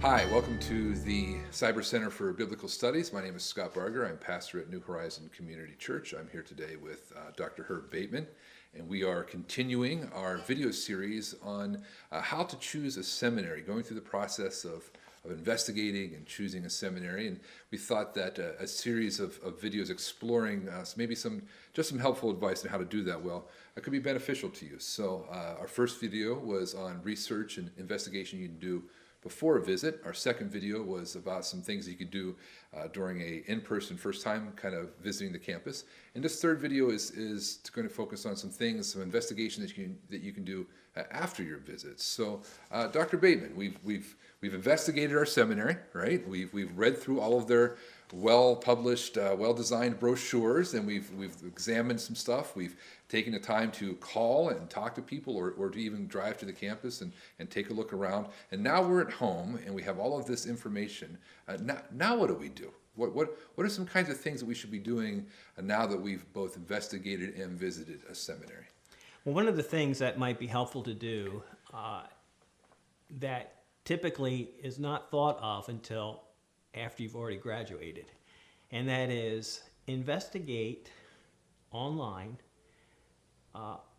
Hi, welcome to the Cyber Center for Biblical Studies. My name is Scott Barger. I'm pastor at New Horizon Community Church. I'm here today with Dr. Herb Bateman, and we are continuing our video series on how to choose a seminary, going through the process of investigating and choosing a seminary. And we thought that a series of videos exploring maybe some helpful advice on how to do that well could be beneficial to you. So our first video was on research and investigation you can do before a visit. Our second video was about some things you could do during a in-person first time kind of visiting the campus. And this third video is going to focus on some things, some investigation that you can do after your visits. So Dr. Bateman, we've investigated our seminary, right? We've read through all of their well-published, well-designed brochures, and we've examined some stuff. We've taken the time to call and talk to people or to even drive to the campus and take a look around. And now we're at home and we have all of this information. Now what do we do? What are some kinds of things that we should be doing now that we've both investigated and visited a seminary? Well, one of the things that might be helpful to do that typically is not thought of until after you've already graduated, and that is investigate online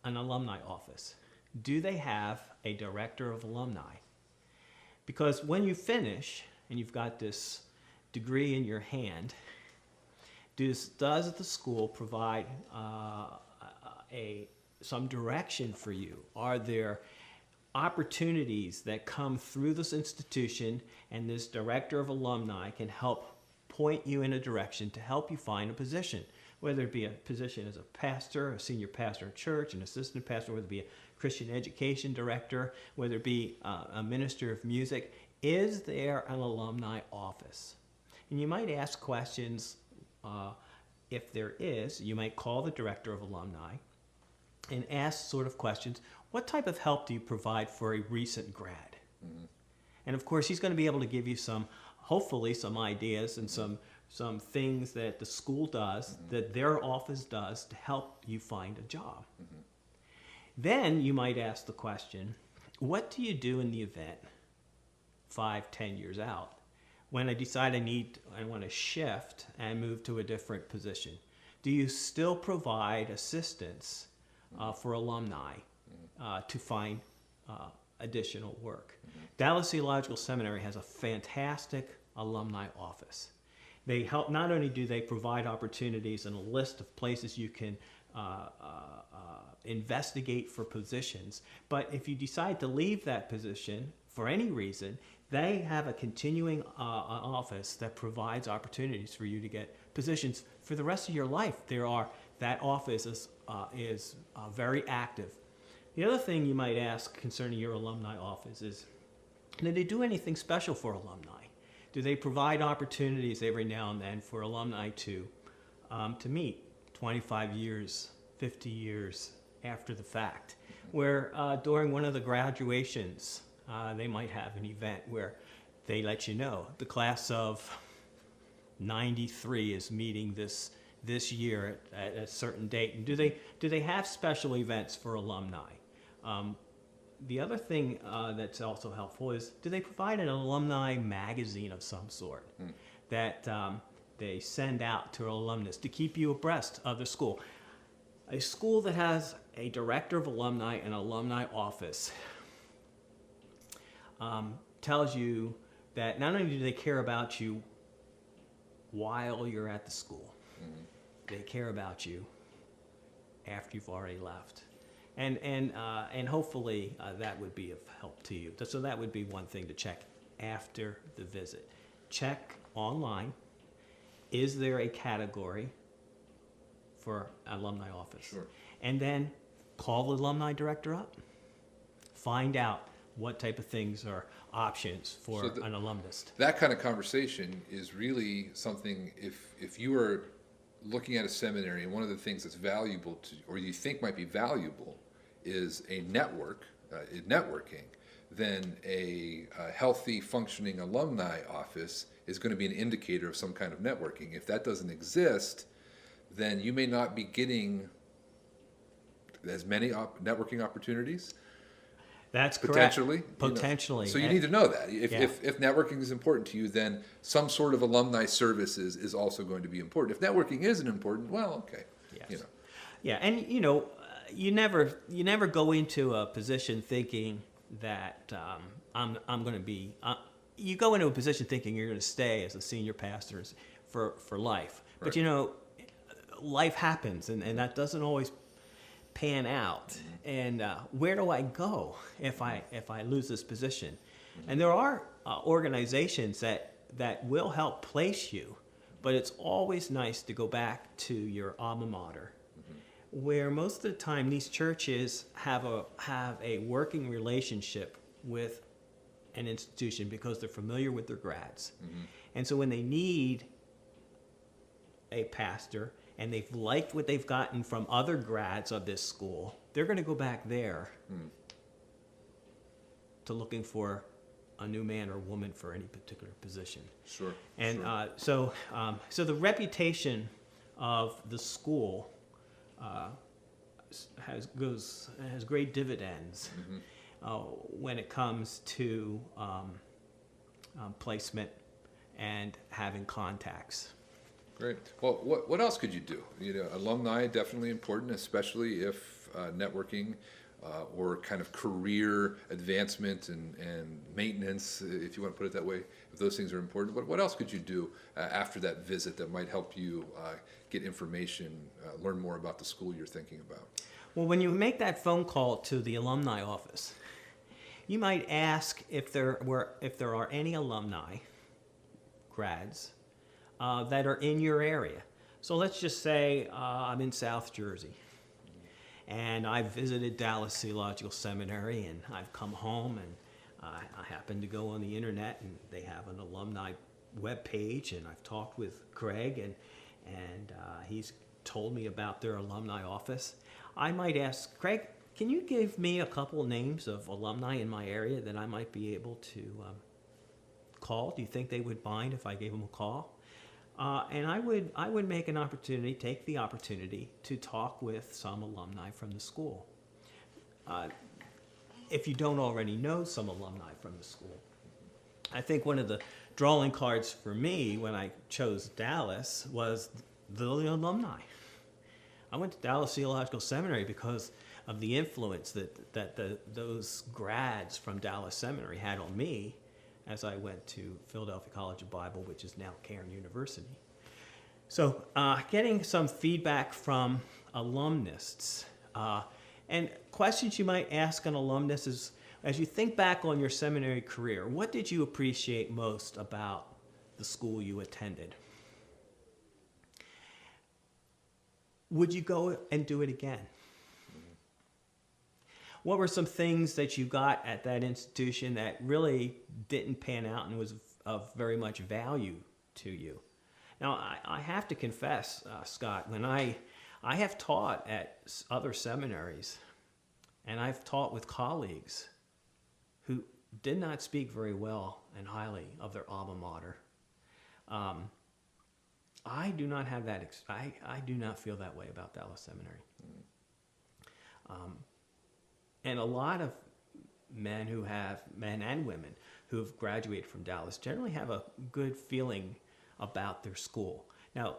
an alumni office. Do they have a director of alumni? Because when you finish and you've got this degree in your hand, does the school provide some direction for you? Are there opportunities that come through this institution, and this director of alumni can help point you in a direction to help you find a position, whether it be a position as a pastor, a senior pastor of church, an assistant pastor, whether it be a Christian education director, whether it be a minister of music. Is there an alumni office? And you might ask questions. If there is, you might call the director of alumni and ask sort of questions. What type of help do you provide for a recent grad? Mm-hmm. And of course, he's going to be able to give you hopefully some ideas and some things that the school does, mm-hmm. that their office does to help you find a job. Mm-hmm. Then you might ask the question, what do you do in the event 5-10 years out when I decide I want to shift and move to a different position? Do you still provide assistance for alumni to find additional work? Mm-hmm. Dallas Theological Seminary has a fantastic alumni office. They help. Not only do they provide opportunities and a list of places you can investigate for positions, but if you decide to leave that position for any reason, they have a continuing office that provides opportunities for you to get positions for the rest of your life. That office is very active. The other thing you might ask concerning your alumni office is, do they do anything special for alumni? Do they provide opportunities every now and then for alumni to meet 25 years, 50 years after the fact, where during one of the graduations, they might have an event where they let you know the class of 93 is meeting this year at a certain date. And do they have special events for alumni? The other thing that's also helpful is, do they provide an alumni magazine of some sort that they send out to alumnus to keep you abreast of the school? A school that has a director of alumni and alumni office tells you that not only do they care about you while you're at the school, they care about you after you've already left. And hopefully that would be of help to you. So that would be one thing to check after the visit. Check online. Is there a category for alumni office? Sure. And then call the alumni director up. Find out what type of things are options for an alumnus. That kind of conversation is really something, if you are looking at a seminary, and one of the things that's valuable to, or you think might be valuable, is a networking, then a healthy, functioning alumni office is going to be an indicator of some kind of networking. If that doesn't exist, then you may not be getting as many networking opportunities. That's correct. Potentially. Potentially. So you need to know that. If, Yeah. if networking is important to you, then some sort of alumni services is also going to be important. If networking isn't important, well, okay. Yes. Yeah, and you never go into a position thinking that I'm going to be. You go into a position thinking you're going to stay as a senior pastor for life, Right. but life happens, and that doesn't always pan out. And where do I go if I lose this position? And there are organizations that will help place you, but it's always nice to go back to your alma mater, where most of the time these churches have a working relationship with an institution because they're familiar with their grads. And so when they need a pastor and they've liked what they've gotten from other grads of this school, they're going to go back there to looking for a new man or woman for any particular position. Sure. And sure. So the reputation of the school has great dividends when it comes to placement and having contacts. Great. Well, what else could you do? Alumni definitely important, especially if networking or kind of career advancement and maintenance, if you want to put it that way, if those things are important. What else could you do after that visit that might help you get information, learn more about the school you're thinking about? Well, when you make that phone call to the Alumni Office, you might ask if there are any alumni, grads, that are in your area. So let's just say I'm in South Jersey, and I've visited Dallas Theological Seminary, and I've come home, and I happen to go on the internet, and they have an alumni web page, and I've talked with Craig, and he's told me about their alumni office. I might ask, Craig, can you give me a couple names of alumni in my area that I might be able to call? Do you think they would mind if I gave them a call? And I would take the opportunity to talk with some alumni from the school. If you don't already know some alumni from the school. I think one of the drawing cards for me when I chose Dallas was the alumni. I went to Dallas Theological Seminary because of the influence that those grads from Dallas Seminary had on me as I went to Philadelphia College of Bible, which is now Cairn University. So getting some feedback from alumnists and questions you might ask an alumnus is, as you think back on your seminary career, what did you appreciate most about the school you attended? Would you go and do it again? What were some things that you got at that institution that really didn't pan out and was of very much value to you? Now, I have to confess, Scott, when I have taught at other seminaries, and I've taught with colleagues who did not speak very well and highly of their alma mater. I do not have that. I do not feel that way about Dallas Seminary. And a lot of men and women who have graduated from Dallas generally have a good feeling about their school. Now,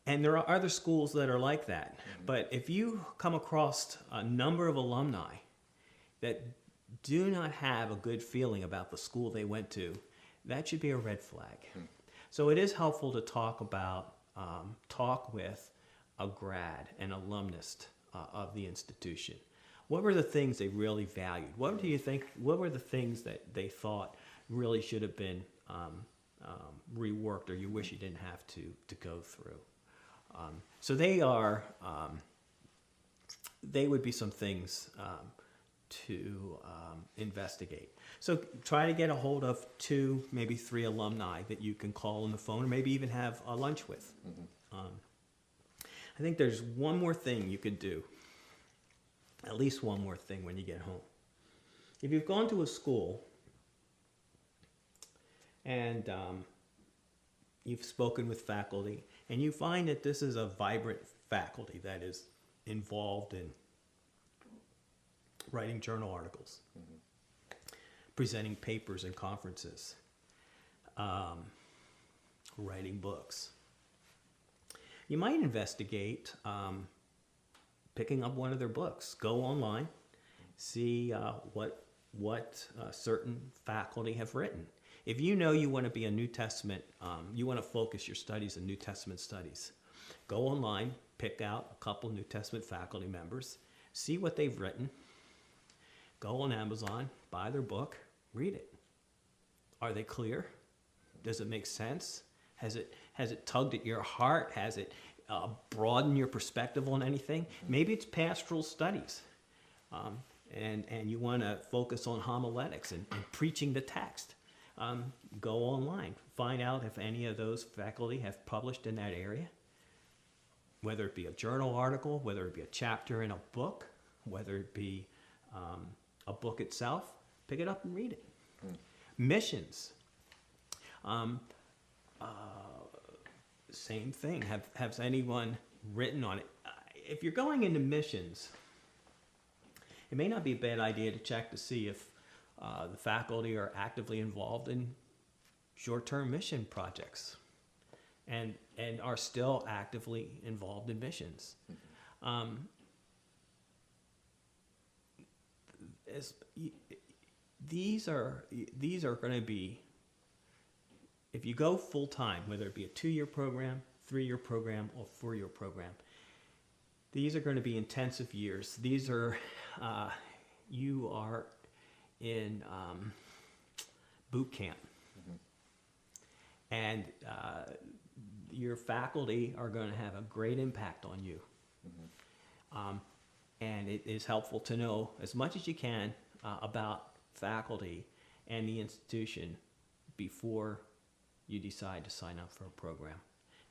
and there are other schools that are like that. But if you come across a number of alumni that do not have a good feeling about the school they went to, that should be a red flag. So it is helpful to talk with a grad, an alumnus of the institution. What were the things they really valued? What were the things that they thought really should have been reworked, or you wish you didn't have to go through? So they would be some things to investigate. So try to get a hold of 2, maybe 3 alumni that you can call on the phone, or maybe even have a lunch with. I think there's one more thing you could do, at least one more thing when you get home. If you've gone to a school and you've spoken with faculty, and you find that this is a vibrant faculty that is involved in writing journal articles, presenting papers and conferences, writing books. You might investigate picking up one of their books. Go online, see what certain faculty have written. If you know you want to be a New Testament, you want to focus your studies on New Testament studies, go online, pick out a couple New Testament faculty members, see what they've written, go on Amazon, buy their book, read it. Are they clear? Does it make sense? Has it tugged at your heart? Has it broadened your perspective on anything? Maybe it's pastoral studies, and you want to focus on homiletics and preaching the text. Go online, find out if any of those faculty have published in that area, whether it be a journal article, whether it be a chapter in a book, whether it be a book itself. Pick it up and read it. Missions. Same thing. Has anyone written on it? If you're going into missions, it may not be a bad idea to check to see if the faculty are actively involved in short-term mission projects and are still actively involved in missions. These are going to be, if you go full-time, whether it be a 2-year program, 3-year program, or 4-year program, these are going to be intensive years. These are, you are in boot camp. And your faculty are going to have a great impact on you. And it is helpful to know as much as you can about faculty and the institution before you decide to sign up for a program.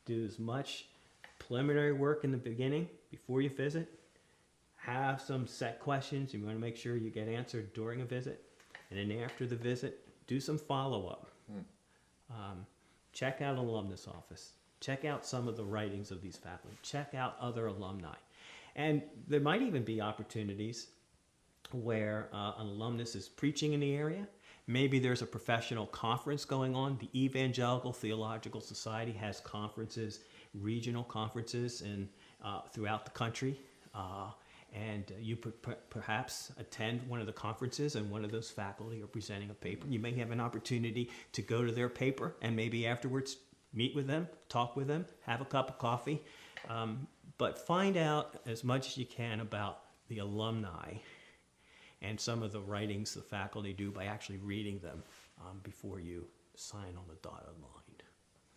Do as much preliminary work in the beginning before you visit. Have some set questions you want to make sure you get answered during a visit. And then after the visit, do some follow-up. Check out Alumnus Office. Check out some of the writings of these faculty. Check out other alumni. And there might even be opportunities where an alumnus is preaching in the area. Maybe there's a professional conference going on. The Evangelical Theological Society has conferences, regional conferences throughout the country. And you perhaps attend one of the conferences and one of those faculty are presenting a paper. You may have an opportunity to go to their paper and maybe afterwards meet with them, talk with them, have a cup of coffee. But find out as much as you can about the alumni and some of the writings the faculty do by actually reading them before you sign on the dotted line.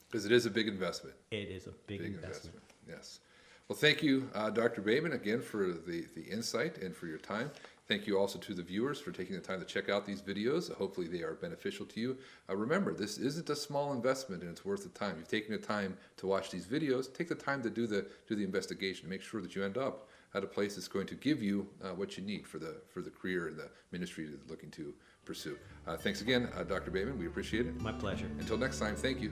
Because it is a big investment. It is a big investment. Yes. Well, thank you, Dr. Bateman, again for the insight and for your time. Thank you also to the viewers for taking the time to check out these videos. Hopefully they are beneficial to you. Remember, this isn't a small investment and it's worth the time. You've taken the time to watch these videos. Take the time to do the investigation. Make sure that you end up at a place that's going to give you what you need for the career and the ministry that you're looking to pursue. Thanks again, Dr. Bateman. We appreciate it. My pleasure. Until next time, thank you.